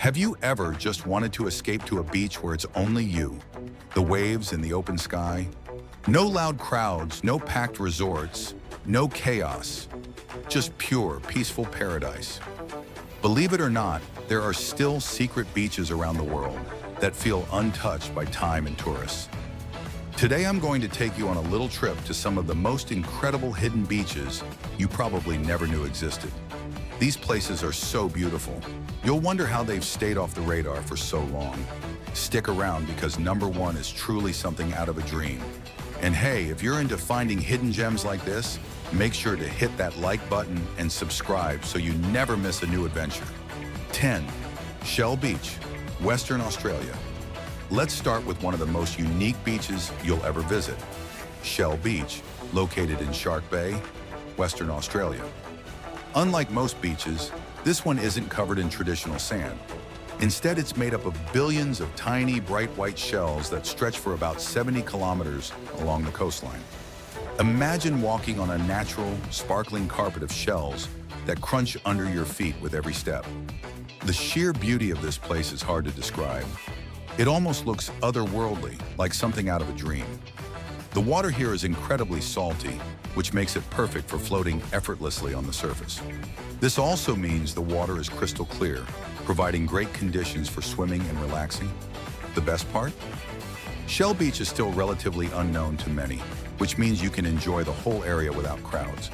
Have you ever just wanted to escape to a beach where it's only you, the waves and the open sky? No loud crowds, no packed resorts, no chaos, just pure, peaceful paradise. Believe it or not, there are still secret beaches around the world that feel untouched by time and tourists. Today I'm going to take you on a little trip to some of the most incredible hidden beaches you probably never knew existed. These places are so beautiful. You'll wonder how they've stayed off the radar for so long. Stick around because number one is truly something out of a dream. And hey, if you're into finding hidden gems like this, make sure to hit that like button and subscribe so you never miss a new adventure. 10. Shell Beach, Western Australia. Let's start with one of the most unique beaches you'll ever visit. Shell Beach, located in Shark Bay, Western Australia. Unlike most beaches, this one isn't covered in traditional sand. Instead, it's made up of billions of tiny, bright white shells that stretch for about 70 kilometers along the coastline. Imagine walking on a natural, sparkling carpet of shells that crunch under your feet with every step. The sheer beauty of this place is hard to describe. It almost looks otherworldly, like something out of a dream. The water here is incredibly salty, which makes it perfect for floating effortlessly on the surface. This also means the water is crystal clear, providing great conditions for swimming and relaxing. The best part? Shell Beach is still relatively unknown to many, which means you can enjoy the whole area without crowds.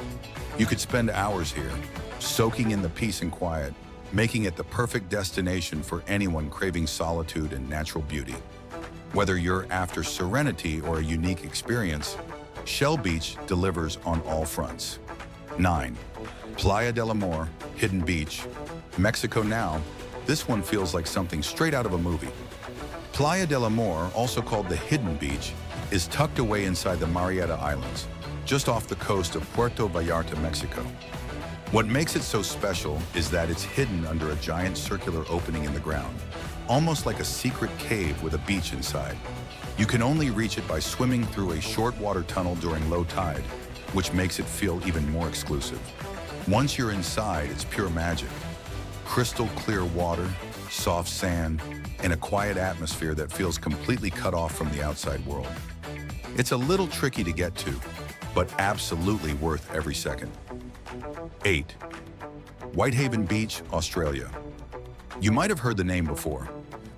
You could spend hours here, soaking in the peace and quiet, making it the perfect destination for anyone craving solitude and natural beauty. Whether you're after serenity or a unique experience, Shell Beach delivers on all fronts. 9. Playa del Amor, Hidden Beach, Mexico. Now, this one feels like something straight out of a movie. Playa del Amor, also called the Hidden Beach, is tucked away inside the Marietta Islands, just off the coast of Puerto Vallarta, Mexico. What makes it so special is that it's hidden under a giant circular opening in the ground, almost like a secret cave with a beach inside. You can only reach it by swimming through a short water tunnel during low tide, which makes it feel even more exclusive. Once you're inside, it's pure magic. Crystal clear water, soft sand, and a quiet atmosphere that feels completely cut off from the outside world. It's a little tricky to get to, but absolutely worth every second. 8. Whitehaven Beach, Australia. You might have heard the name before,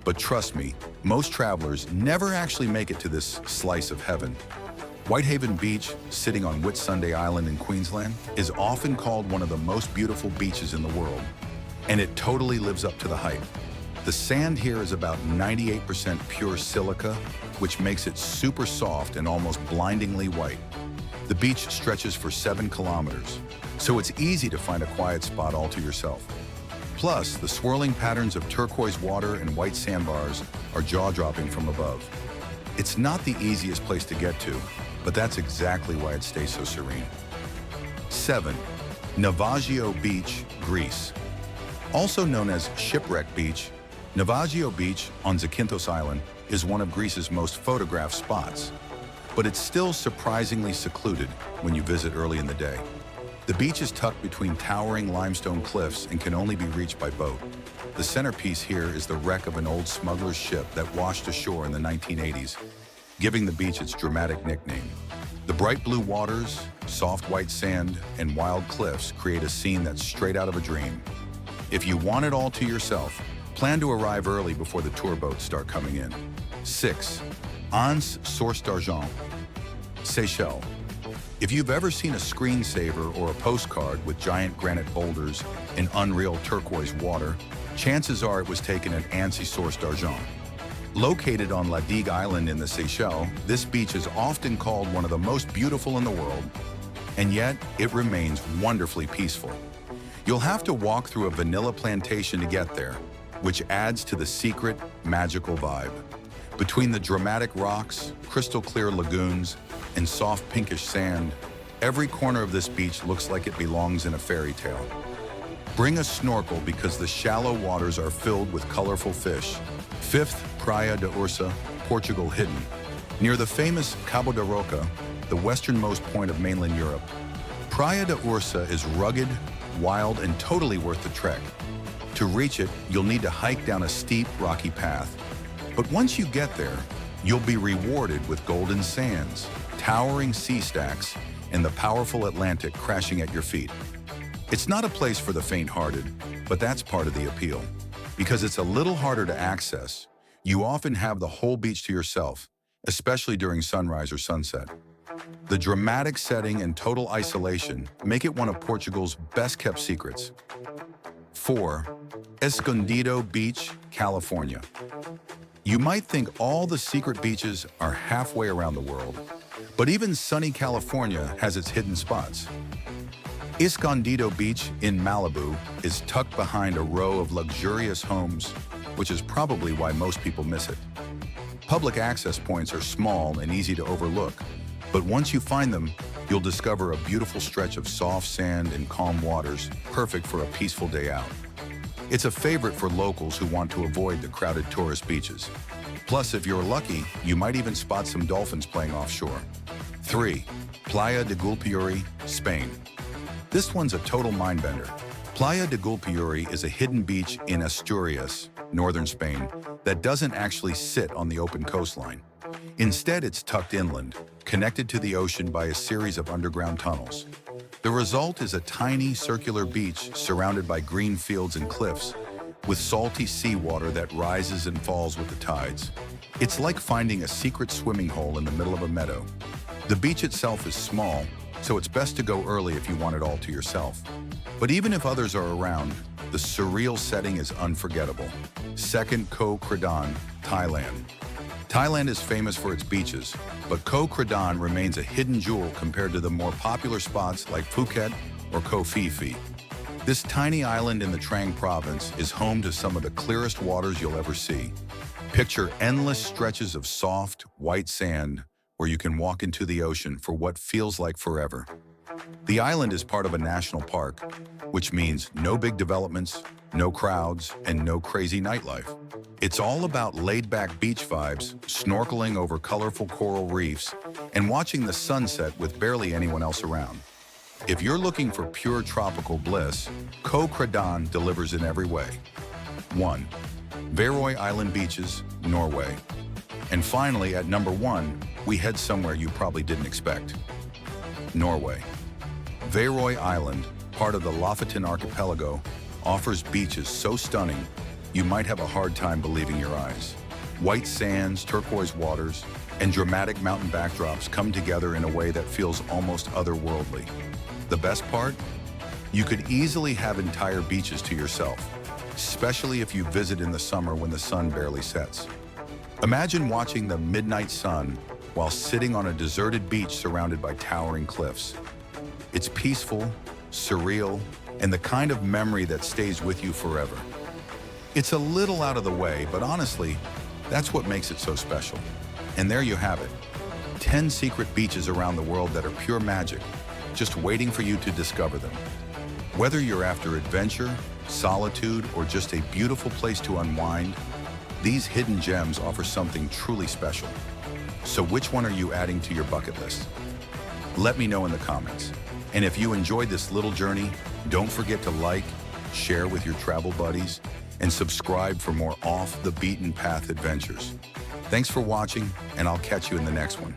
but trust me, most travelers never actually make it to this slice of heaven. Whitehaven Beach, sitting on Whitsunday Island in Queensland, is often called one of the most beautiful beaches in the world, and it totally lives up to the hype. The sand here is about 98% pure silica, which makes it super soft and almost blindingly white. The beach stretches for 7 kilometers, so it's easy to find a quiet spot all to yourself. Plus, the swirling patterns of turquoise water and white sandbars are jaw-dropping from above. It's not the easiest place to get to, but that's exactly why it stays so serene. 7. Navajo Beach, Greece. Also known as Shipwreck Beach, Navajo Beach on Zakynthos Island is one of Greece's most photographed spots, but it's still surprisingly secluded when you visit early in the day. The beach is tucked between towering limestone cliffs and can only be reached by boat. The centerpiece here is the wreck of an old smuggler's ship that washed ashore in the 1980s, giving the beach its dramatic nickname. The bright blue waters, soft white sand, and wild cliffs create a scene that's straight out of a dream. If you want it all to yourself, plan to arrive early before the tour boats start coming in. 6. Anse Source d'Argent, Seychelles. If you've ever seen a screensaver or a postcard with giant granite boulders and unreal turquoise water, chances are it was taken at Anse Source d'Argent. Located on La Digue Island in the Seychelles, this beach is often called one of the most beautiful in the world, and yet it remains wonderfully peaceful. You'll have to walk through a vanilla plantation to get there, which adds to the secret, magical vibe. Between the dramatic rocks, crystal clear lagoons, and soft pinkish sand, every corner of this beach looks like it belongs in a fairy tale. Bring a snorkel because the shallow waters are filled with colorful fish. 5th, Praia da Ursa, Portugal hidden. Near the famous Cabo da Roca, the westernmost point of mainland Europe, Praia da Ursa is rugged, wild, and totally worth the trek. To reach it, you'll need to hike down a steep, rocky path. But once you get there, you'll be rewarded with golden sands, towering sea stacks, and the powerful Atlantic crashing at your feet. It's not a place for the faint-hearted, but that's part of the appeal. Because it's a little harder to access, you often have the whole beach to yourself, especially during sunrise or sunset. The dramatic setting and total isolation make it one of Portugal's best-kept secrets. 4. Escondido Beach, California. You might think all the secret beaches are halfway around the world, but even sunny California has its hidden spots. Escondido Beach in Malibu is tucked behind a row of luxurious homes, which is probably why most people miss it. Public access points are small and easy to overlook, but once you find them, you'll discover a beautiful stretch of soft sand and calm waters, perfect for a peaceful day out. It's a favorite for locals who want to avoid the crowded tourist beaches. Plus, if you're lucky, you might even spot some dolphins playing offshore. 3. Playa de Gulpuri, Spain. This one's a total mind-bender. Playa de Gulpuri is a hidden beach in Asturias, northern Spain, that doesn't actually sit on the open coastline. Instead, it's tucked inland, connected to the ocean by a series of underground tunnels. The result is a tiny, circular beach surrounded by green fields and cliffs, with salty seawater that rises and falls with the tides. It's like finding a secret swimming hole in the middle of a meadow. The beach itself is small, so it's best to go early if you want it all to yourself. But even if others are around, the surreal setting is unforgettable. 2. Koh Kradan, Thailand. Thailand is famous for its beaches, but Koh Kradan remains a hidden jewel compared to the more popular spots like Phuket or Koh Phi Phi. This tiny island in the Trang province is home to some of the clearest waters you'll ever see. Picture endless stretches of soft, white sand where you can walk into the ocean for what feels like forever. The island is part of a national park, which means no big developments, no crowds, and no crazy nightlife. It's all about laid-back beach vibes, snorkeling over colorful coral reefs, and watching the sunset with barely anyone else around. If you're looking for pure tropical bliss, Koh Kradan delivers in every way. 1. Værøy Island Beaches, Norway. And finally, at number 1, we head somewhere you probably didn't expect. Norway. Værøy Island, part of the Lofoten archipelago, offers beaches so stunning you might have a hard time believing your eyes. White sands, turquoise waters, and dramatic mountain backdrops come together in a way that feels almost otherworldly. The best part? You could easily have entire beaches to yourself, especially if you visit in the summer when the sun barely sets. Imagine watching the midnight sun while sitting on a deserted beach surrounded by towering cliffs. It's peaceful, surreal, and the kind of memory that stays with you forever. It's a little out of the way, but honestly, that's what makes it so special. And there you have it, 10 secret beaches around the world that are pure magic, just waiting for you to discover them. Whether you're after adventure, solitude, or just a beautiful place to unwind, these hidden gems offer something truly special. So which one are you adding to your bucket list? Let me know in the comments. And if you enjoyed this little journey, don't forget to like, share with your travel buddies, and subscribe for more off-the-beaten-path adventures. Thanks for watching, and I'll catch you in the next one.